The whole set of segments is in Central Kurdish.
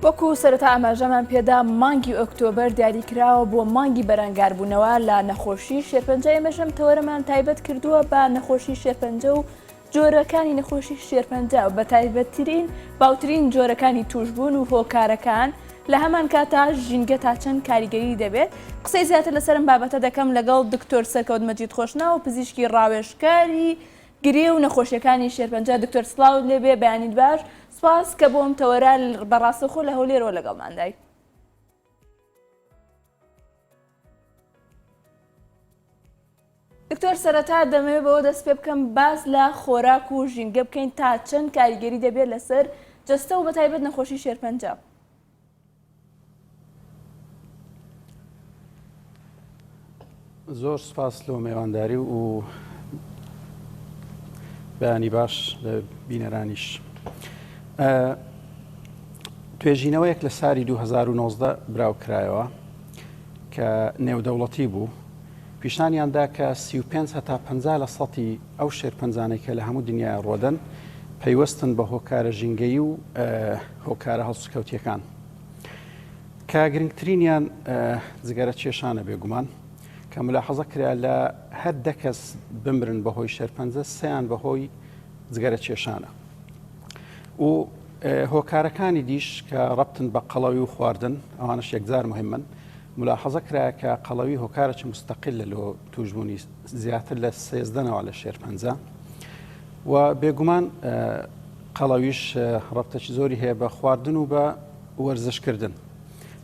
وەکو سەرەتا ئاماژەمان پێدا مانگی ئۆکتۆبەر دیاریکراوە بۆ مانگی بەرەنگاربوونەوە لە نەخۆشی شێرپەنجە. ئێمەشەم تەوەرەمان تایبەت کردووە بە نەخۆشی شێرپەنجە و جۆرەکانی نەخۆشی شێرپەنجە و بە تایبەتترین باوترین جۆرەکانی توشبوون و هۆکارەکان لە هەمان کاتا ژینگە تا چەند کاریگەری دەبێت. قسەی زیاتر لەسەرم بابەتە دەکەم لەگەڵ دکتۆر سەرکەوت مەجید خۆشناو پزیشکی ڕاوێژکاری گرێ و نەخۆشیەکانی شێرپەنجە. دکتۆر سڵاو لێبێ، بەیانیت باش. سپاس کە بۆم تەوەرە بەڕاستەخۆ لە هەولێرەوە لەگەڵماندای. دکتۆر سەرەتا دەمەوێت بەوە دەست پێ بکەم باز لە خۆراک و ژینگە بکەین تا چەند کاریگەری دەبێت لەسەر جەستە و بەتایبەت نەخۆشی شێرپەنجە. زۆر سپاس لەو میوانداری و بەیانی باش لە بینەرانیش. توێژینەوەیەک لە ساری 2019 براوکرایەوە کە نێودەوڵەتی بوو، پیشانیاندا کە 35 هەتا 50 لە سەتی ئەو شێرپەنجانەی کە لە هەموو دنیای ڕۆدەن پەیوەستن بە هۆکارە ژینگەیی و هۆکارە هەڵسوکەوتیەکان کە گرنگترینیان جگەرە کێشانە بێگومان کە ملاحەزە کرا لە هەر 10 کەس بمرن بەهۆی شێرپەنجە 3یان بەهۆی جگەرە کێشانە. و هۆکارەکانی دیش کە ڕەبتن بە قەڵەوی و خواردن ئەوانش یەکجار مهمن. ملاحەزە کرا کە قەڵەوی هۆکارێکی مستەقل لە لۆ توشبوونی زیاتر لە 13ەوە لە شێرپەنجە و بێگومان قەڵەویش ڕەبتەی زۆری هەیە بە خواردن و بە وەرزشکردن.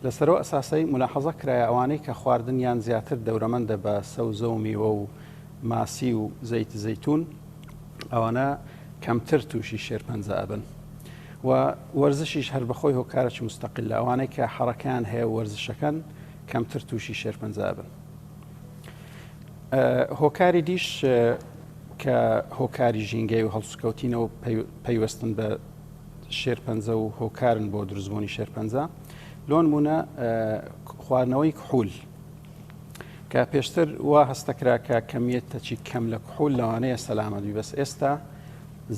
لەسەرەوە ئەساسەی ملاحەزە کرایە ئەوانەی کە خواردنیان زیاتر دەورەمەندە بە سەوزە و میوە و ماسی و زەیت زەیتون ئەوانە کەمتر تووشی شێرپەنجە ئەبن و وەرزشیش هەر بەخۆی هۆکارێکی مستەقل لە ئەوانەی کە حەڕەکەیان هەیە وەرزشەکەن کەمتر تووشی شێرپەنجە ئەبن. هۆکاری دیش کە هۆکاری ژینگەی و هەڵسوکەوتینەوە پەیوەستن بە شێرپەنجە و هۆکارن بۆ دروستبوونی شێرپەنجە لۆ نمونە خواردنەوەی کحول کە پێشتر وا هەستەکرا کە کەمیەتەکی کەم لە کحول لەوانەیە سەلامەت بی، بەس ئێستا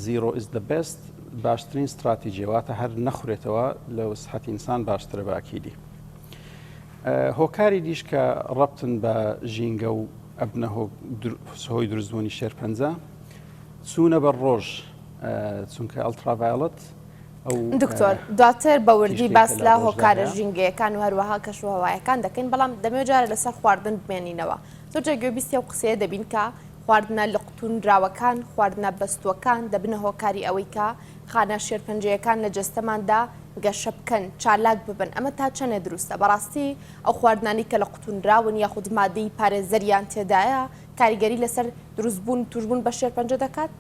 زیرۆ ئیز دە بێست باشترین استراتیژیەوەتە هەر نەخورێتەوە لە سەحەتی ئینسان باشترە باکیدی. هۆکاری دیش کە ڕەبتن بە ژینگە و ئەبنە هۆی دروستبوونی شێرپەنجە چوونە بە ڕۆژ چونکە ئەڵترافایۆلەت. دکتۆر دواتر بە وردی باس لە هۆکارە ژینگەیەکان و هەروەها کەشوهەوایەکان دەکەین، بەڵام دەمەوێت جارە لەسەر خواردن بمێنینەوە. زۆرجار گوێبیستی ئەو قسەیە دەبین کە خواردنە لە قوتونراوەکان، خواردنە بەستووەکان دەبنە هۆکاری ئەوەی کە خانە شێرپەنجەیەکان لە جەستەماندا گەشە بکەن، چالاک ببن. ئەمە تا چەندە دروستە؟ بەڕاستی ئەو خواردنانی کە لە قوتونراون یاخود مادەی پارێزەریان تێدایە کاریگەری لەسەر دروستبوون توشبوون بە شێرپەنجە دەکات؟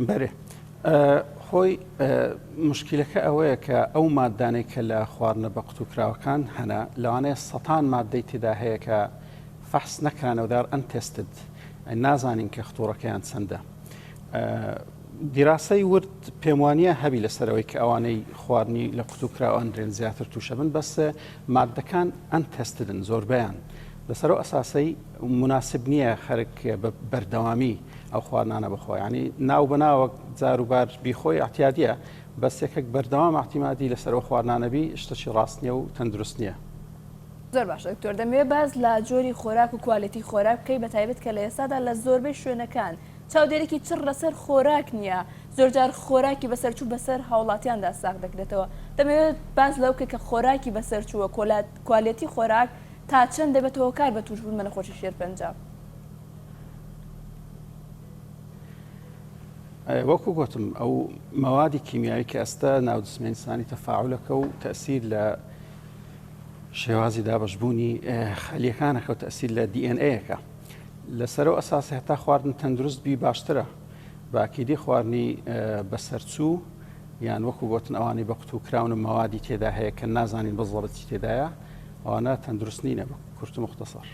بەێ خۆی مشکلەکە ئەوەیە کە ئەو مادانێک کە لە خواردنە بە قوتوکراوەکان هەنا لەوانەیە سەتان مادەی تێدا هەیە کە فەحس نەکرانەوەدار ئەنتێستد، نازانین کە خطوڕەکەیان چەندە. دیراسەی ورد پێم وانیە هەبی لەسەرەوەی کە ئەوانەی خواردنی لە قوتوکراوە ئەندرێن زیاتر تووشە بن، بەس مادەکان ئەنتێستدن زۆربیان لەسەرەوە ئەساسەی مناسب نییە خەرک بە بەردەوامی ئەو خواردنانە بخۆ، ینی ناو بەناوە جاروبار بیخۆی احتیادیە، بەس یەکێک بەردەوام احتیمادی لەسەرەوە خواردنانەبی شتێکی ڕاست نییە و تەندروست نییە. زۆر باشە دکتۆر، دەمەوێت باز لە جۆری خۆراک و کوالیتی خۆراک بکەی، بەتایبەت کە لە ئێستادا لە زۆربەی شوێنەکان چاودێرێکی چڕ لەسەر خۆراک نییە، زۆرجار خۆراکی بەسەرچوو بەسەر هاوڵاتیاندا ساغ دەکرێتەوە. دەمەوێت باز لەو کە خۆراکی بەسەرچووە کوالیتی خۆراک تا چەند دەبێتەوە کار بە توشبوون بە نەخۆشی شێرپەنجە؟ وەکو گوتم ئەو مەوادی کیمیایی کە ئێستا ناودسمێنسانی تەفاعولەکە و تەسیر لە شێوازی دابەشبوونی خەلیەکانەکە و تەسیر لە دیNAەکە لەسەرەوە ئەساسی هەتا خواردن تەندروست بی باشترە. باکیدی خواردنی بەسەرچوو یان وەکو گوتن ئەوانی بە قوتوکراون و مەوادی تێدا هەیە کە نازانین بەزڵەتی تێدایە ئەوانە تەندروست نینە بە کورت و مختصر.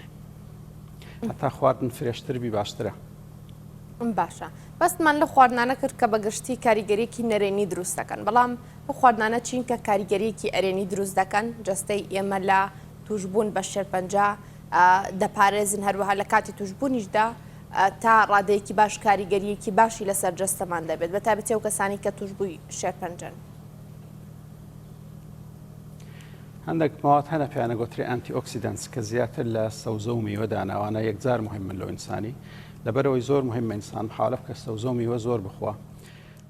هەتا خواردن فرێشتر بی باشترە. باشە، بەستمان لە خواردنانە کرد کە بەگشتی کاریگەریەکی نەرێنی دروست دەکەن، بەڵام ئەو خواردنانە چین کە کاریگەریەکی ئەرێنی دروست دەکەن جەستەی ئێمە لە توشبوون بە شێرپەنجە دەپارێزن، هەروەها لە کاتی توشبوونیشدا تا ڕادەیەکی باش کاریگەریەکی باشی لەسەر جەستەمان دەبێت بە تایبەتی ئەو کەسانی کە توشبووی شێرپەنجەن. هەندێک مواد هەنە پێیانە گوترێ ئەنتی ئۆکسیدەنتس کە زیاتر لە سەوزە و میوەدا ناوانە یەکجار مهمن لەو ئینسانی لەبەرەوەی زۆر مهمە ئینسان حاڵە بکە سەوزە و میوە زۆر بخوا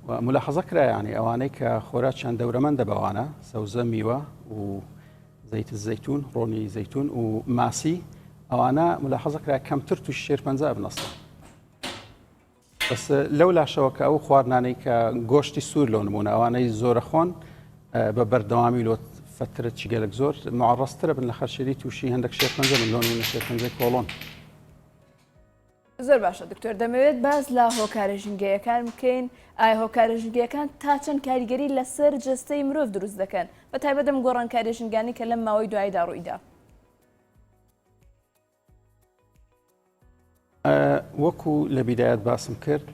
و ملاحەزە کرایانی ئەوانەی کە خۆراکیان دەورەمەندە بەوانە سەوزە میوە و زەیت زەیتون ڕۆنی زەیتون و ماسی ئەوانە ملاحەزە کرای کەمتر توش شێرپەنجە بنەستە. بەس لەو لاشەوە کە ئەو خواردنانەی کە گۆشتی سوور لەو نمونە ئەوانەی زۆرە خۆن بە بەردەوامی لۆ فترە چگەلک زۆر معڕەسترە بن لە خەرشێری تووشی هەندێک شێرپەنجە من لۆ نمونە شێرپەنجەی کۆڵۆن. زۆر باشە دکتۆر دەمەوێت باز لە هۆکارە ژینگەیەکان بکەین ئایا هۆکارە ژینگەیەکان تا چەند کاریگەری لەسەر جستەی مرۆڤ دروست دەکەن بە تایبەت ئەم گۆڕانکاریە ژینگانی کە لەم ماوەی دواییدا ڕوویدا. وەکو لە بیدایەت باسم کرد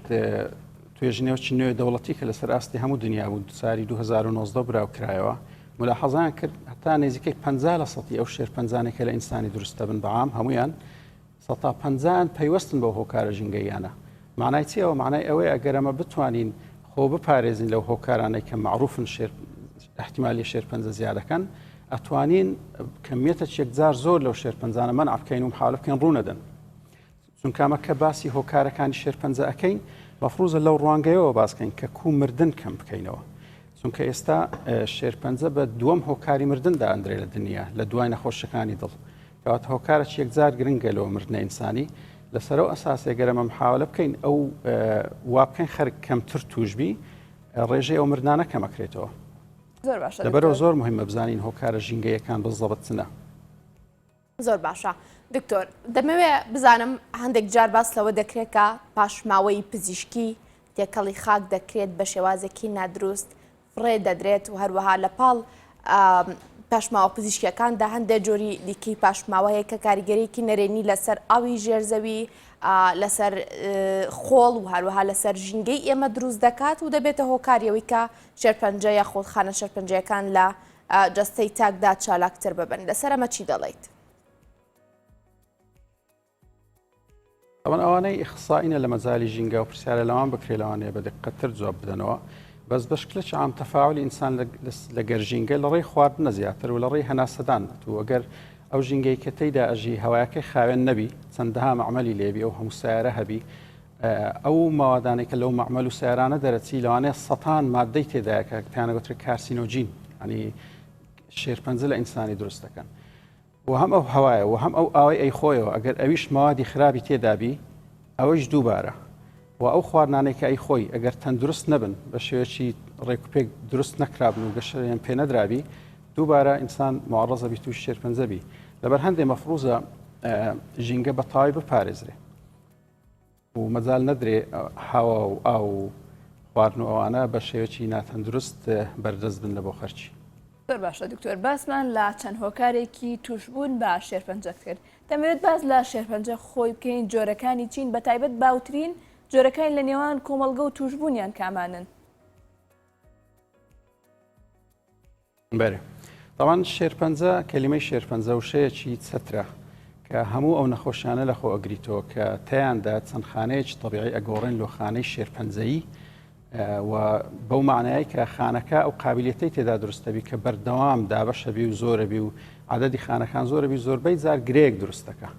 توێژنێوەی نوێ دەوڵەتی کە لەسەر ئاستی هەموو دنیا بوو ساری 2019 براو کرایەوە ملاحەزان کرد هەتا نێزیکەی 50% ئەو شێرپەنجانێک کە لە ئینسانی دروستە بن بەعام هەمویان 150 پەیوەستن بەو هۆکارە ژینگەیانە. معنای چیەوە؟ معنای ئەوەی ئەگەر ئەمە بتوانین خۆ بپارێزین لەو هۆکارانەی کە معروفن احتیمالی شێرپەنجە زیادەکەن ئەتوانین کەمیەتە یەکجار زۆر لەو شێرپەنجانە مەنع بکەین و محاولە بکەین ڕوونەدەن. چونکە ئەمە کە باسی هۆکارەکانی شێرپەنجە ئەەکەین مەفروضە لەو ڕوانگەیەوە باسکەین کە کوو مردن کەم بکەینەوە. چونکە ئێستا شێرپەنجە بە دووەم هۆکاری مردندا ئەندرێ لە دنیا لە دوای نەخۆشەکانی دڵ. کەواتە هۆکارێکی یەکجار گرنگە لەوە مردنە ئینسانی لەسەرەوە ئەساسێک گەرەمە محاولە بکەین ئەو وا بکەین خەرک کەمتر توشبی ڕێژەی ئەو مردانە کەمەکرێتەوە. زۆر باشە لەبەرەوە زۆر مهمە بزانین هۆکارە ژینگەیەکان بزەبەت چنە. زۆر باشە دکتۆر دەمەوێت بزانم هەندێک جار باس لەوە دەکرێت کە پاشماوەی پزیشکی تێکەڵی خاک دەکرێت بە شێوازێکی نادروست فڕێ دەدرێت و هەروەها لە پاڵ پاشماوە پزیشکیەکاندا هەندێک جۆری دیکەی پاشماوەیە کە کاریگەریەکی نەرێنی لەسەر ئاوی ژێرزەوی لەسەر خۆڵ و هەروەها لەسەر ژینگەی ئێمە دروست دەکات و دەبێتە هۆکاریەوەی کە شێرپەنجە یا خۆڵخانە شێرپەنجەکان لە جەستەی تاکدا چالاکتر ببن. لەسەر ئەمە چی دەڵێیت؟ ئەوان ئەوانەی ئیخسائینە لە مەجای ژینگە و پرسیارە لەوان بکرێ لەوانەیە بە دقەتتر جواب بدەنەوە بەس بەشکلە عام تەفاعلی ئینسان لەگەر ژینگە لە ڕێی خواردنە زیاتر و لە ڕێی هەناسەدان و ئەگەر ئەو ژینگەی کە تێیدا ئەژی هەوایەکەی خاوێن نەبی چەندەها مەعمەلی لێبی ئەو هەموو سیارە هەبی ئەو ماوەدانێک کە لەو مەعمەل و سیارانە دەرەچی لەوانەیە سەتان مادەی تێدایە کە پێیانە گوترێت کارسینۆجین ینی شێرپەنجە لە ئینسانی دروست دەکەن. و هەم ئەو هەوایە و هەم ئەو ئاوای ئەی خۆیەوە ئەگەر ئەویش ماوادی خراپی تێدابی ئەوەش دووبارە و ئەو خواردنانێک کە ئەی خۆی ئەگەر تەندروست نەبن بە شێوەیەکی ڕێکوپێک دروست نەکرابن و گەشەیان پێ نەدرابی دووبارە ئینسان معڕەزە بی تووشی شێرپەنجە بی. لەبەر هەندێک مەفروضە ژینگە بە تەواوی بپارێزرێ و مەجال نەدرێ هەوا و ئاو و خواردن و ئەوانە بە شێوەیەکی ناتەندروست بەردەست بن لە بۆ خەرچی. زۆر باشە دکتۆر باسمان لە چەند هۆکارێکی توشبوون بە شێرپەنجە کرد. دەمەوێت باز لە شێرپەنجە خۆی بکەین جۆرەکانی چین بە تایبەت باوترین جۆرەکانی لە نێوان کۆمەڵگە و توشبوونیان کامانن. بەێ طبعاً شێرپەنجە کەلیمەی شێرپەنجە وشەیەکی چەترە کە هەموو ئەو نەخۆشیانە لە خۆ ئەگریتەوە کە تیاندا چەند خانەیەکی طبیعی ئەگۆڕێن لۆ خانەی شێرپەنجەیی و بەو معنایی کە خانەکە ئەو قابلیەتی تێدا دروستەبی کە بەردەوام دابەشەبی و زۆرەبی و عدەدی خانەکان زۆرەبی زۆربەی جار گرێک دروستەکە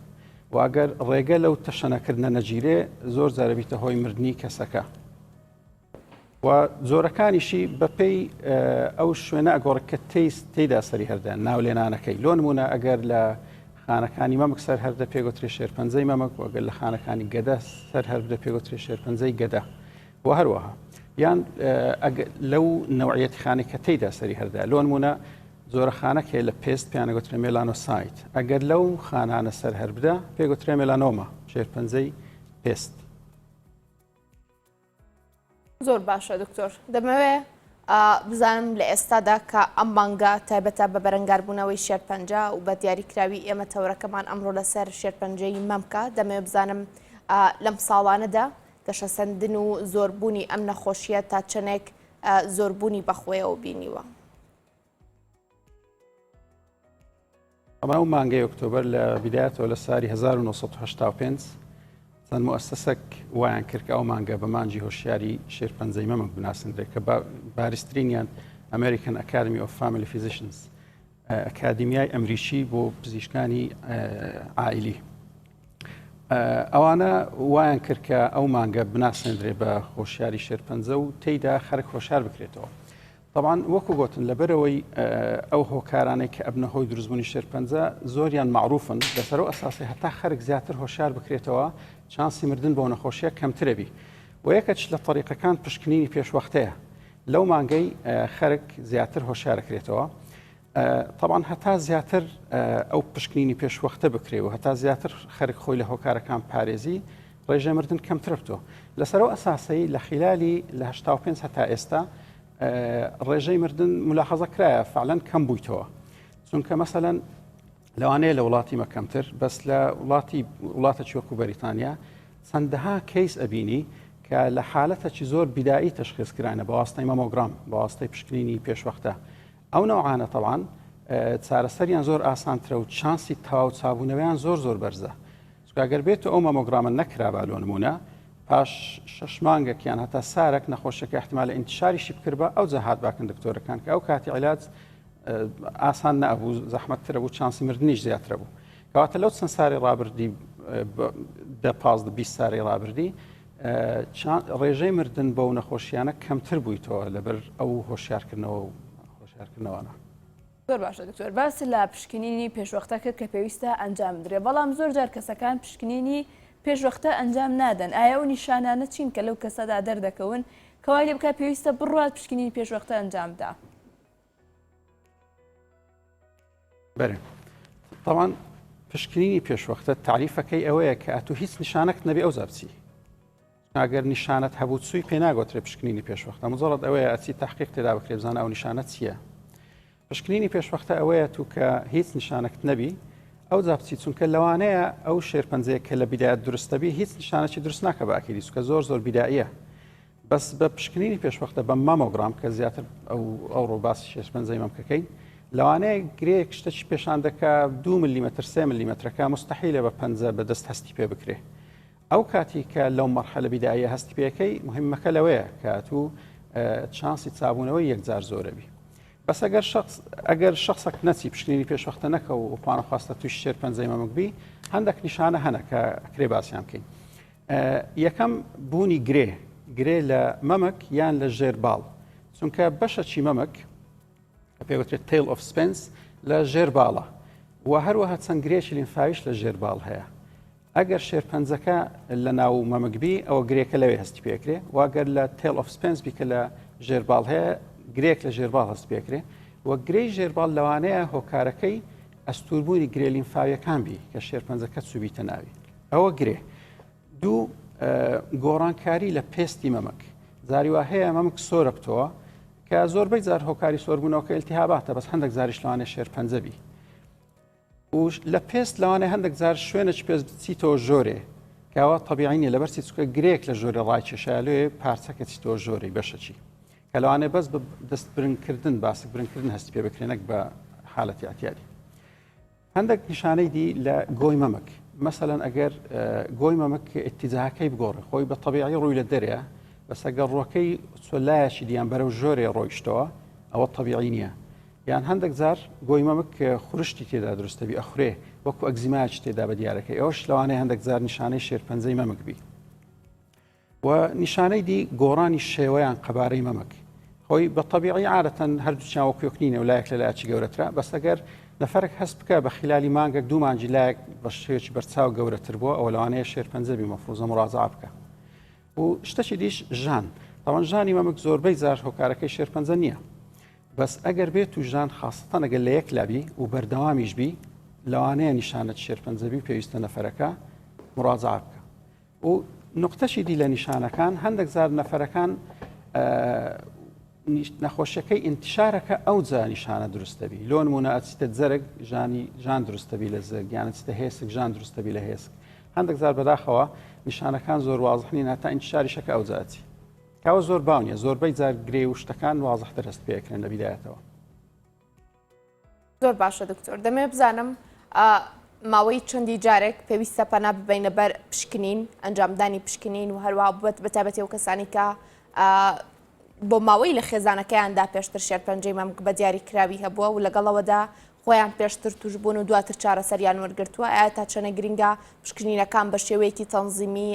و ئەگەر ڕێگە لەو تەشەنەکردنە نەگیرێ زۆر جارەبیتە هۆی مردنی کەسەکە و جۆرەکانیشی بەپێی ئەو شوێنە ئەگۆڕێت کە تێیدا سەری هەردە ناولێنانەکەی لۆ نمونە ئەگەر لە خانەکانی مەمەک سەر هەردە پێگوترێ شێرپەنجەی مەمەک و ئەگەر لە خانەکانی گەدە سەر هەردە پێگوترێ شێرپەنجەی گەدە و هەروەها یان لەو نەوعەتی خانێک کە تێیدا سەری هەردە لۆ نمونە زۆرەخانەکێ لە پێست پیانەگوترێ مێلانۆسایت ئەگەر لەو خانانە سەر هەر بدە پێگوترێ مێلانۆمە شێرپەنجەی پێست. زۆر باشە دکتۆر دەمەوێت بزانم لە ئێستادا کە ئەم مانگە تایبەتە بە بەرەنگاربوونەوەی شێرپەنجە و بە دیاریکراوی ئێمە تەورەکەمان ئەمڕۆ لەسەر شێرپەنجەی مەمکە دەمەوێت بزانم لەم ساڵانەدا گەشەسەندن و زۆربوونی ئەم نەخۆشیە تا چەندێک زۆربوونی بەخۆیەوە بینیوە. ئەمە ئەو مانگەی ئۆکتۆبەر لە بیدایەتەوە لە ساری 1985 مثلا مؤسسەك وایان کرد کە ئەو مانگە بە مانجی هۆشیاری شێرپەنجەی مەمەک بناسنرێت کە بارزترینیان ئەمریکن ئەکادمی ئۆف فامیلی فیزیشنز ئەکادمیای ئەمریکی بۆ پزیشکانی عائیلی ئەوانە وایان کرد کە ئەو مانگە بناسنرێت بە هۆشیاری شێرپەنجە و تێیدا خەرک هۆشیار بکرێتەوە. طبعاً وەکو گوتن لەبەرەوەی ئەو هۆکارانەی کە ئەبنە هۆی دروستبوونی شێرپەنجە زۆریان معروفن لەسەرەوە ئەساسی هەتا خەرک زیاتر هۆشیار بکرێتەوە چانسی مردن بۆ نەخۆشیە کەمترەبی و یەکەش لە طریقەکان پشکنینی پێشوەختەیە لەو مانگەی خەرک زیاتر هۆشیارەکرێتەوە. طبعاً هەتا زیاتر ئەو پشکنینی پێشوەختە بکرێ و هەتا زیاتر خەرک خۆی لە هۆکارەکان پارێزی ڕێژە مردن کەمترە بتۆ لەسەرەوە ئەساسی لە خلالی لە 85 هەتا ئێستا ڕێژەی مردن ملاحەزە کرایە فعلەن کەم بوویتەوە چونکە مەسەلەن لەوانەیە لە وڵاتی مەکەمتر بەس لە وڵاتە وەکو بەریتانیا چەندەها کەیس ئەبینی کە لە حالەتەکی زۆر بیدایی تەشخیصکرانە بە واستەی مەمۆگرام بە واستەی پشکنینی پێشوەختە ئەو نەوعانە تەوان چارەسەریان زۆر ئاسانترە و چانسی تەواو چابوونەوەیان زۆر بەرزە ئەگەر بێت ئەو مەمۆگرامە نەکرابە لۆ نمونە پاش 6 مانگێکیان هەتا سارێک نەخۆشەکە احتیمالە ئینتشاریشی بکردبە ئەو جەهات باکن دکتۆرەکان کە ئەو کاتی عیلاج ئاسان نەبوو زەحمەتترە بوو چانسی مردنیش زیاترە بوو کەواتە لەو چەند ساری ڕابردی 15-20 ساری ڕابردی ڕێژەی مردن بەو نەخۆشیانە کەمتر بوویتەوە لەبەر ئەو هۆشیارکردنەوەە. زۆر باشە دکتۆر باسی لە پشکنینی پێشوەختەکە کە پێویستە ئەنجام بدرێت بەڵام زۆر جار کەسەکان پشکنینی پێشوەختە ئەنجام نادەن ئایا ئەو نیشانانە چین کە لەو کەسەدا دەردەکەون کەوای لێ بکە پێویستە بڕات پشکنینی پێشوەختە ئەنجامدا؟ بەێ طبعاً پشکنینی پێشوەختە تعریفەکەی ئەوەیە کە ئەتو هیچ نیشانەت نەبێ ئەو زابچی ئەگەر نیشانەت هەبوو چووی پێ ناگۆترێ پشکنینی پێشوەختە مزۆڵەت ئەوەیە ئەچی تحقیق تێدا بکرێ بزانە ئەو نیشانەت چییە. پشکنینی پێشوەختە ئەوەیە تو کە هیچ نیشانەت نەبی ئەو جابچی چونکە لەوانەیە ئەو شێرپەنجەیە کە لە بیدایەت دروستەبی هیچ نیشانەی دروست ناکە بە ئاکیدی چونکە زۆر بیداییە بەس بە پشکنینی پێشوەختە بە مەمۆگرام کە زیاتر ئەو ڕۆباسی شێرپەنجەی مەمکەکەی لەوانەیە گرەیەک شتێکی پیشان دەکا 2 میلیمتر 3 میلیمترەکە مستحیلە بە پەنجە بەدەست هەستی پێ بکرێ ئەو کاتی کە لەو مەرحەلە بیداییە هەستی پێەکەی مهمەکە لەوەیە کە تو چانسی چابوونەوەی یەکجار زۆرەبی بەس ئەگەر شخصێک نەچی پشکنینی پێشوەختە نەکە و پانەخواستە توی شێرپەنجەی مەمەکبی هەندێک نیشانە هەنە کە ئەکرێ باسییان بکەین. یەکەم بوونی گرێ لە مەمەک یان لە ژێرباڵ چونکە بەشەکی مەمەک پێوترێت تیل ئۆف سپنس لە ژێرباڵە و هەروەها چەند گرێکی لیمفاویش لە ژێرباڵ هەیە. ئەگەر شێرپەنجەکە لە ناو مەمەکبی ئەوە گرێکە لەوێ هەستی پێکرێ واگەر لە تیل ئۆف سپنس بیکە لە ژێرباڵ هەیە گرێک لە ژێرباڵ هەست پێکرێ وە گرەی ژێرباڵ لەوانەیە هۆکارەکەی ئەستوربوونی گرێ لیمفاویەکان بی کە شێرپەنجەکە چوبیتە ناوی ئەوە گرێ. دوو گۆڕانکاری لە پێستی مەمەک زاریوا هەیە مەمەک سۆرە بتەوە کە زۆربەی جار هۆکاری سۆربوونەوەکە ئیلتیهاباتە بەس هەندێک زاریش لەوانێ شێرپەنجە بی و لە پێست لەوانێ هەندێک زار شوێنێک پێست بچیتەوە ژۆرێ کەوا تەبیعینە لەبەرسی چکە گرێک لە ژۆرە ڕایکێشایە لێ پارچەکە چیتەوە ژۆرەی بەشەچی کە لەوانێ بەس بە دەست برنکردن باسک برنکردن هەستی پێ بکرێنێک بە حالەتی ئەتیاری. هەندێک نیشانەی دی لە گۆی مەمەک مەسەلەن ئەگەر گۆی مەمەک ئیتیجاهەکەی بگۆڕێ خۆی بە تەبیعی ڕووی لە دەرەیە بەس ئەگەر ڕۆکەی چۆلایەکی دییان بەرەو ژۆرێ ڕۆیشتەوە ئەوە تەبیعی نییە یان هەندێک زار گۆی مەمەک خوشتی تێدا دروستەبی ئەخورێ وەکو ئەگزیمایکی تێدا بە دیارەکەی ئەوش لەوانەیە هەندێک زار نیشانەی شێرپەنجەی مەمەکبی و نیشانەی دی گۆڕانی شێوەیان قەبارەی مەمەک خۆی بە تەبیعی عادەتەن هەردووچیان وەکو یەکنینە و لایەک لە لایەکی گەورەترە بەس ئەگەر نەفەرێک هەست بکە بە خلالی مانگێک دوو مانجی لایەک بە شێوەیەکی بەرچاو گەورەتر بووە ئەوە لەوانەیە شێرپەنجە بی مەفروزە مڕاجعە بکە و شتێکی دیش ژان تاوان ژانی مەمەک زۆربەی زار هۆکارەکەی شێرپەنجە نییە بەس ئەگەر بێت و ژان خاستەن ئەگەر لە یەک لابی و بەردەوامیش بی لەوانەیە نیشانەت شێرپەنجەبی پێویستە نەفەرەکە مڕاجعە بکە و نقطەشی دی لە نیشانەکان هەندێک زار نەفەرەکان نەخۆشیەکەی ئینتیشارەکە ئەو جا نیشانە دروستەبی لۆ نمونە ئەچیتە جەرگ ژان دروستەبی لە زەرگیانە چتە هێسک ژان دروستەبی لە هێسک هەندێک زار بەداخەوە نیشانەکان زۆر وازحنین هەتا ئینتیشاریشەکە ئەو جاتی کاوە زۆر باونیە زۆربەی جار گرێ و شتەکان وازحتر هەست پێکرێن لە بیدایەتەوە. زۆر باشە دکتۆر دەمێ بزانم ماوەی چەندی جارێک پێویستە پەنا ببینە بەر پشکنین ئەنجامدانی پشکنین و هەروە بەتابەتی و کەسانی کە بۆ ماوەی لە خێزانەکەیاندا پێشتر شێرپەنجەی مەمک بە دیاریکراوی هەبووە و لەگەڵەوەدا خۆیان پێشتر توش بوون و دواتر چارەسەریان وەرگرتووە ئایا تا چەنە گرنگە پشکنینەکان بە شێوەیەکی تەنزیمی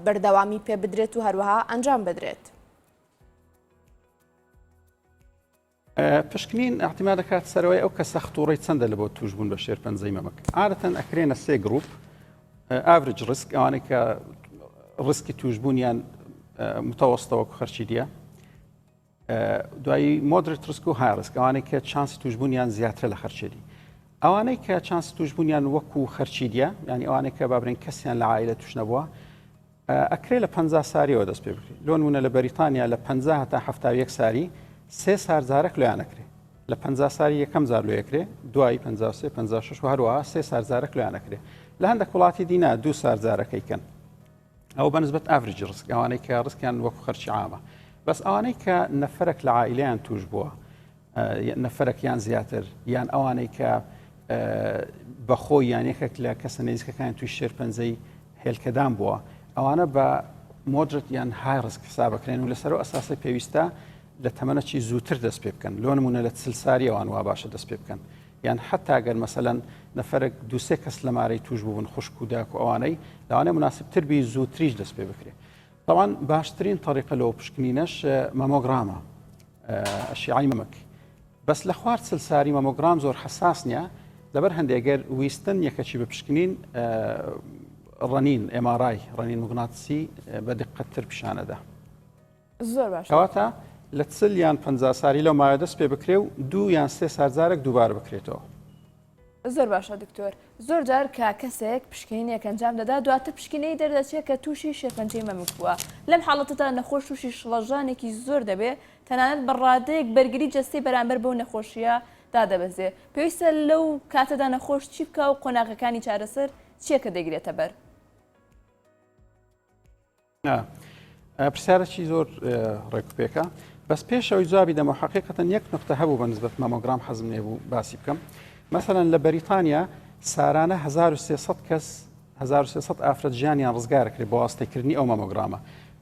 بەردەوامی پێ بدرێت و هەروەها ئەنجام بدرێت. پشکنین احتیمال دەکات سەرەوەی ئەو کەسە خەتوڕەی چەندە لە بۆ توشبوون بە شێرپەنجەی مەمک. عادەتەن ئەکرێنە سێ گروپ ئاڤرج ڕسک ئەوانەی کە ڕسکی توشبوونیان متەوەستە وەکو خەرچی دیە، دوایی مۆدرێت ڕسک و های ڕسک ئەوانەی کە چانسی توشبوونیان زیاترە لە خەرچێتی. ئەوانەی کە چانسی توشبوونیان وەکو خەرچی دیە، یعنی ئەوانەی کە بابرێن کەسیان لە عائیلە توش نەبووە، ئەکرێ لە 50 ساریەوە دەست پێ بکرێت. لۆ نمونە لە بەریتانیا لە 50 تا 71 ساری 3 سارجارێک لۆیان ئەکرێ. لە 50 ساری یەکەم زار لۆ یەکرێ، دوایی 53 56 و هەروەها 3 سارجارێک لۆیان ئەکرێ. لە هەندێک وڵاتی دینا 2 سارجارەکەیکەن. ئەو بەنسبەت ئاڤرج ڕسک ئەوانەی کە ڕسکیان وەکو خەرچی عامە. بەس ئەوانەی کە نەفەرێک لە عائیلەیان توش بووە، نەفەرێک یان زیاتر یان ئەوانەی کە بەخۆی یان یەکێک لە کەسە نزیکەکان توی شێرپەنجەی هێلکەدان بووە، ئەوانە بە مۆدرێت یان های ڕسک حساب بکرێن و لەسەر ئەساسی پێویستە لە تەمەنەکی زووتر دەست پێ بکەن. لۆ نمونە لە 40 ساری ئەوان وا باشە دەست پێ بکەن. یان حتا ئەگەر مەسەلەن نەفەرێک 2-3 کەس لە مارەی توش بوون خوشک و داک و ئەوانەی لەوانەیە مناسبتر بی زووتریش دەست پێ بکرێ. طبعا باشترین طریقە لەوە پشکنینەش مەمۆگرامە، ئەشعەی مەمک. بەس لە خوارد 40 ساری مەمۆگرام زۆر حساس نییە، لەبەر هەندێگەر ویستن یەکەچی بە پشکنین ڕەنین MRI ڕەنین مغناطیسی بە دقەتتر پیشانەدا. زۆر باش. کەواتە لە 40 یان 50 ساری لەو مایە دەست پێ بکرێ و 2 یان 3 سارجارێک دووبارە بکرێتەوە. زۆر باشە دکتۆر. زۆر جار کە کەسێک پشکنینێک ئەنجام دەدا دواتر پشکنەی دەردەچێت کە تووشی شێرپەنجەی مەمک بووە. لەم حاڵەتەدا نەخۆش تووشی شڵەژانێکی زۆر دەبێت، تەنانەت بەڕادەیەک بەرگری جەستەی بەرامبەر بەو نەخۆشیە دادەبەزێ. پێویستە لەو کاتەدا نەخۆش چی بکە و قۆناغەکانی چارەسەر چیەکە دەگرێتە بەر؟ پرسیارێکی زۆر ڕێکوپێکە. بەس پێشەوەی جوابی دەمە حقیقەتەن یەک نقطە هەبوو بەنسبەت مامۆگرام حەزم لێ بوو باسی بکەم. مەسەلەن لە بەریتانیا سارانە 1300 کەس 1300 ئافرەت ژیانیان ڕزگارەکرێ بۆ واستەکردنی ئەو مامۆگرامە.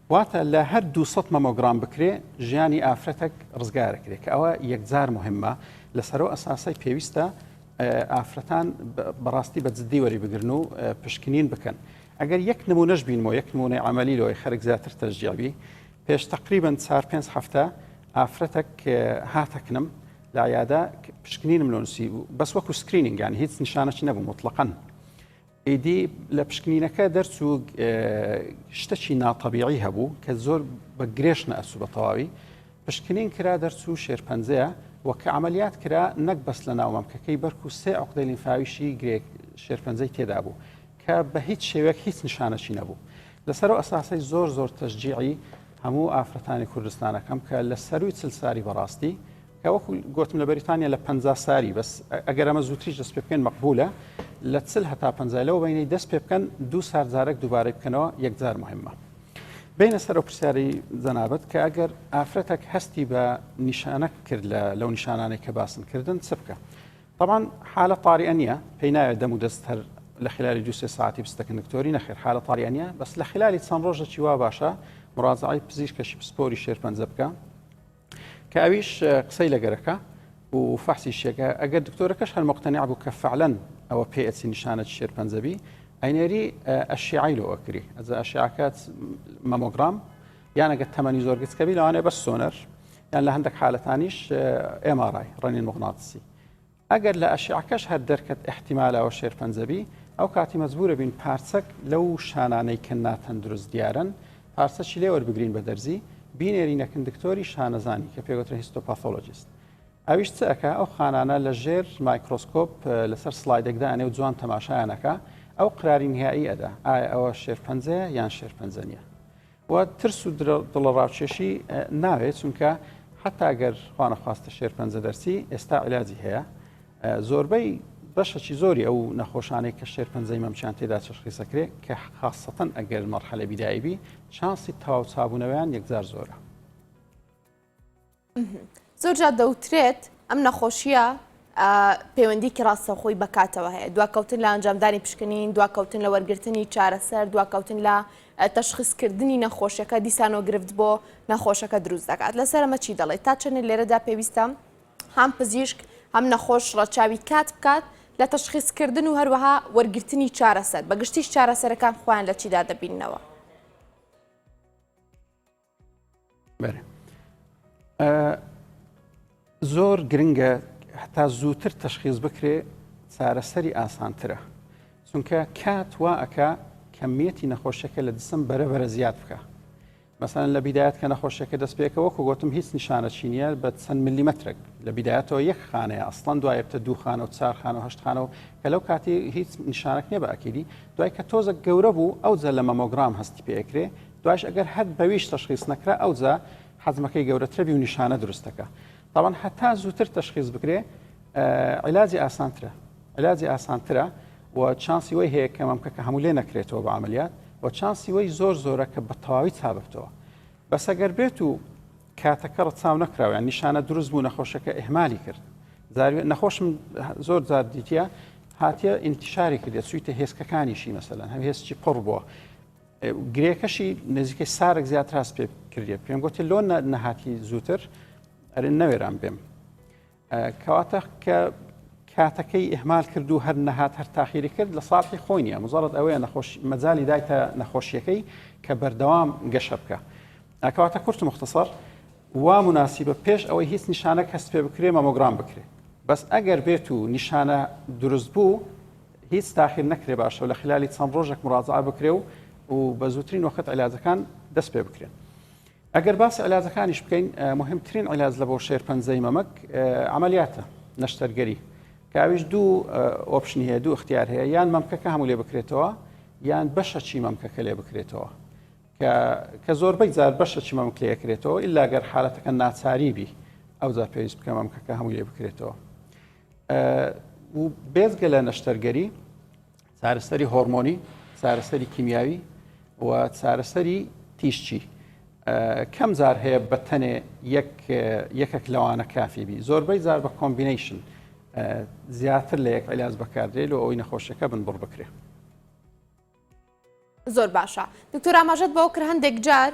واتە لە هەر 200 مامۆگرام بکرێ ژیانی ئافرەتێک ڕزگارەکرێت کە ئەوە یەکجار مهمە. لەسەرەوە ئەساسای پێویستە ئافرەتان بەڕاستی بە جددی وەری بگرن و پشکنین بکەن. ئەگەر یەک نمونەش بینەوە یەک نمونەی عملی لەوەی خەرک زیاتر تەشجیعبی، پێش تقریباً 4-5 هەفتە ئافرەتێک هاتەکنم لە عیادا پشکنینم لۆ نووسی بەس وەکو سکرینینگ، یانی هیچ نیشانەی نەبوو مطلقاً. ئیدی لە پشکنینەکە دەرچوو شتێکی ناتەبیعی هەبوو کە زۆر بە گرێش نەئەچوو بە تەواوی. پشکنین کرا دەرچوو شێرپەنجەیە وەکە عملیات کرا نەک بەس لە ناو مەمکەکەی بەرکو 3 عقدەی لیمفاویشی گرێک شێرپەنجەی تێدا بوو کە بە هیچ شێوەیەک هیچ نیشانەی نەبوو. لەسەرەوە ئەساسەی زۆر تەشجیعی هەموو ئافرەتانی کوردستانەکەم کە لە سەروی 40 ساری بەڕاستی کە وەکو گوتم لە بەریتانیا لە 50 ساری بەس ئەگەر ئەمە زووتریش دەست پێ بکەن مەقبولە، لە 40 هەتا 50 لەوە بینەی دەست پێ بکەن 2 سارجارێک دووبارەی بکەنەوە یەکجار مهمە. بینە سەر و پرسیاری جەنابەت کە ئەگەر ئافرەتێک هەستی بە نیشانە کرد لەو نیشانانەی کە باسن کردن چ بکە؟ طبعا حالە طاریئە نییە، پێی ناوێت دەم و دەست هەر لە خلالی 2-3 ساعتی بستەکەن دکتۆری نەخێر، حالە طاریئە نییە، بەس لە خلالی چەند ڕۆژێکی وا باشە مراجعەی پزیشکێکی پسپۆری شێرپەنجە بکە کە ئەویش قسەی لەگەرەکە و فحسی شێکە. ئەگەر دکتۆرەکەش هەر مقتەنیع بوو کە فعلەن ئەوە پێئەچی نیشانەتی شێرپەنجەبی، ئەینێری ئەشیعی لۆ ئەکری ئەزە ئەشیعەکەت مەمۆگرام یان ئەگەر تەمەنی زۆر گچکەبی لەوانەیە بەس سۆنەر یان لە هەندێک حالەتانیش MRI ڕەنین مغناطیسی. ئەگەر لە ئەشیعەکەش هەر دەرکەت احتیمالەوە شێرپەنجەبی، ئەو کاتی مەجبورە بین پارچەک لەو شانانەی کە ناتەندروست دیارن پارچەکی لێ وەربگرین بە دەرزی بینێرینەکەن دکتۆری شانەزانی کە پێگوترە هیستۆپاثۆلۆجیست. ئەویش چ ئەکا ئەو خانانە لە ژێر مایکرۆسکۆپ لەسەر سلایدێکدا ئەنێ و جوان تەماشایانەکە ئەو قراری نهایی ئەدا ئایا ئەوە شێرپەنجەیە یان شێرپەنجە نییە. و ترس و دڵەڕاوکێشی ناوێت چونکە حتا ئەگەر خوا نەخواستە شێرپەنجە دەرسی ئێستا عیلاجی هەیە. زۆربەی بەشەکی زۆری ئەو نەخۆشانەی کە شێرپەنجەی مەمچیان تێدا تەشخیصەکرێ کە خاصەتەن ئەگەر مەرحەلە بیدایبی چانسی تەواو چابوونەوەیان یەکجار زۆرە. زۆر جار دەوترێت ئەم نەخۆشیە پەیوەندیکی ڕاستەوخۆی بەکاتەوە هەیە دواکەوتن لە ئەنجامدانی پشکنین دواکەوتن لە وەرگرتنی چارەسەر دواکەوتن لە تەشخیصکردنی نەخۆشیەکە دیسانۆگرفت بۆ نەخۆشەکە دروست دەکات لەسەر ئەمە چی دەڵێت تا چەند لێرەدا پێویستە هەم پزیشک هەم نەخۆش ڕەچاوی کات بکات لە تەشخیصکردن و هەروەها وەرگرتنی چارەسەر بەگشتیش چارەسەرەکان خۆیان لە چیدا دەبینەوە زۆر گرنگە هەتا زووتر تەشخیص بکرێ چارەسەری ئاسانترە چونکە کات وا ئەکا کەمیەتی نەخۆشیەکە لە جسم بەرەبەرە زیاد بکە مەسەڵەن لە بیدایەت کە نەخۆشیەکە دەست پێکەوە وەکو گوتم هیچ نیشانەچی نییە بە چەند میلیمەترێک لە بیدایەتەوە یەک خانەیە ئەسڵەن دوای بتە 2 خانە و 4 خانە و 8 خانەوە کە لەو کاتی هیچ نیشانێک نییە بە ئەکیدی دوای کە تۆزە گەورە بوو ئەوجا لە مەمۆگرام هەستی پێکرێ دوایش ئەگەر هەر بەویش تەشخیص نەکرا ئەوجا حەزمەکەی گەورەترە بی و نیشانە دروستەکە طبعا هەتا زووتر تەشخیص بکرێ علاجی ئاسانترە و چانسی وی هەیە کە مەمکەکە هەموو لێ نەکرێتەوە بە عملیات و چانسی وی زۆر زۆرە کە بە تەواوی چابێتەوە بەس ئەگەر بێت و کاتەکە ڕەچاو نەکراوە یان نیشانە دروست بوو نەخۆشەکە ئێهمالی کرد نەخۆشم زۆر جار دیتە هاتیە ئینتیشاری کردێت سویتە هێزکەکانیشی مەسەلەن هەم هێزکی پڕ بووە گرێکەشی نزیکەی سارێک زیاتر هەست پێ کردێت پێم گوتی لۆ نەهاتی زووتر ئەرن نەوێران بێم کەواتە کە کاتەکەی ئێهمال کرد و هەر نەهات هەر تاخیری کرد لە ساڵحی خۆی نیە مزەڵەت ئەوەیە مەجای دایتە نەخۆشیەکەی کە بەردەوام گەشە بکە کەواتە کورت مختصر وا مناسیبە پێش ئەوەی هیچ نیشانە کەس پێ بکرێ مەمۆگرام بکرێ بەس ئەگەر بێت و نیشانە دروست بوو هیچ تاخیر نەکرێ باشە و لە خلالی چەند ڕۆژێک مراجعە بکرێ و بە زووترین وەخت علاجەکان دەست پێ بکرێن ئەگەر باسی علاجەکانیش بکەین مهمترین علاج لە بۆ شێرپەنجەی مەمەک عملیاتە نەشتەرگەری کاویش دوو ئۆپشنی هەیە دوو اختیار هەیە یان مەمکەکە هەموو لێ بکرێتەوە یان بەشەچی مەمکەکە لێ بکرێتەوە کە زۆربەی جار بەشەچی مەمک لێ یەکرێتەوە ئیلا گەر حالەتەکە ناچاری بی ئەو جار پێویست بکە مەمکەکە هەموو لێ بکرێتەوە و بێزگە لە نەشتەرگەری چارەسەری هۆرمۆنی چارەسەری کیمیاوی و چارەسەری تیشچی کەم جار هەیە بە تەنێ یەکێک لەوانە کافی بی زۆربەی جار بە کۆمبینیشن زیاتر لە یەک علاج بەکاردێت و ئەوەی نەخۆشیەکە بنبڕ بکرێ زۆر باشە دکتۆر ئاماژەت بەوە کرد هەندێک جار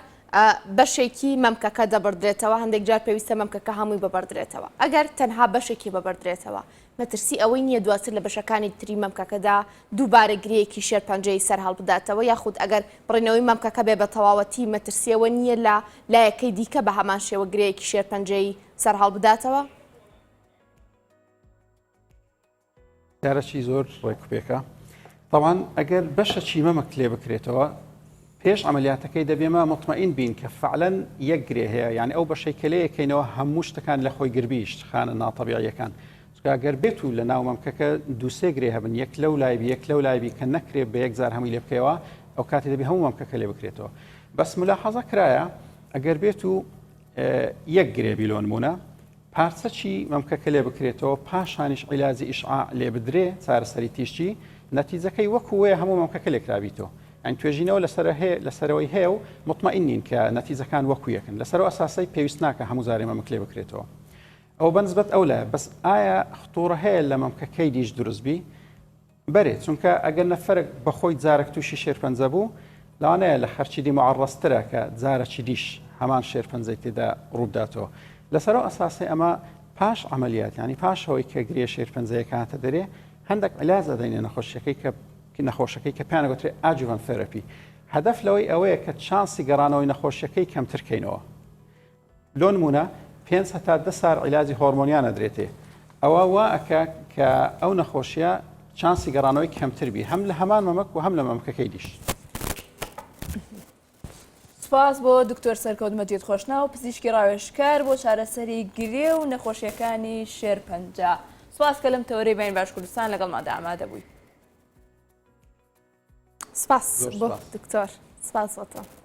بەشێکی مەمکەکە دەبڕدرێتەوە هەندێک جار پێویستە مەمکەکە هەمووی ببەردرێتەوە ئەگەر تەنها بەشێکی ببەردرێتەوە مەترسی ئەوەی نییە دواتر لە بەشەکانی تری مەمکەکەدا دووبارە گرەیەکی شێرپەنجەی سەر هەڵبداتەوە یاخود ئەگەر بڕینەوەی مەمکەکە بێ بە تەواوەتی مەترسیەوە نییە لە لایەکەی دیکە بە هەمان شێوە گرەیەکی شێرپەنجەی سەر هەڵبداتەوە دارەچی زۆر ڕێک کوپێکە طبعا ئەگەر بەشەچی مەمەک لێ بکرێتەوە پێش عملیاتەکەی دەبێمە مطمئین بین کە فعلەن یەک گرێ هەیە یعنی ئەو بەشەی کە لێ یەکەینەوە هەموو شتەکان لە خۆی گربیشت خانە ناتەبیعیەکان ئەگەر بێت و لە ناو مەمکەکە دووسێ گرێ هەبن یەک لەو لایبی یەک لەو لایبی کە نەکرێت بە یەکزار هەمووی لێ بکەوە ئەو کاتی دەبی هەموو مەمکەکە لێ بکرێتەوە بەس ملاحەزە کرایە ئەگەر بێت و یەک گرێبی لۆ نمونە پارچەکی مەمکەکە لێ بکرێتەوە پاشانیش عیلاجی ئیشعاع لێ بدرێ چارەسەری تیشتی نەتیجەکەی وەکو وەیە هەموو مەمکەکە لێکرابیتەوە ئەین توێژینەوە لەسەرەوەی هەیە و مطمئین نین کە نەتیجەکان وەکو یەکن لەسەرەوە ئەساسەی پێویست ناکە هەموو زارێ مەمک لێ بکرێتەوە ئەو بەنسبەت ئەولایە بەس ئایا خطوڕە هەیە لە مەمکەکەی دیش دروستبی بەرێت چونکە ئەگەر نەفەرێک بەخۆی جارێک تووشی شێرپەنجە بوو لەوانەیە لە خەرچی دی معڕەسترە کە جارێکی دیش هەمان شێرپەنجەی تێدا ڕووداتەوە لەسەرەوە ئەساسی ئەمە پاش عملیات ینی پاشەوەی کە گرێ شێرپەنجەیەک هاتە دەرێ هەندێک علاج دەدەینێ نەخۆشیەکەی کە پێیان گوترێت ئاجوڤەن تێراپی هەدەف لەوەی ئەوەیە کە چانسی گەڕانەوەی نەخۆشیەکەی کەمترکەینەوە لۆ نمونە 5 تا 10 سار عیلاجی هۆرمۆنیان ئەدرێتێ ئەوە وا ئەکە کە ئەو نەخۆشیە چانسی گەڕانەوەی کەمتر بی هەم لە هەمان مەمەک و هەم لە مەمکەکەی دیش سپاس بۆ دکتۆر سەرکەوت مەجید خۆشناو پزیشکی ڕاوێژکار بۆ چارەسەری گرێ و نەخۆشیەکانی شێرپەنجە سپاس کە لەم تەورەی بین باش کوردستان لەگەڵمادا ئامادە بووی سپاس بۆ دکتۆر سپاس بۆتەوە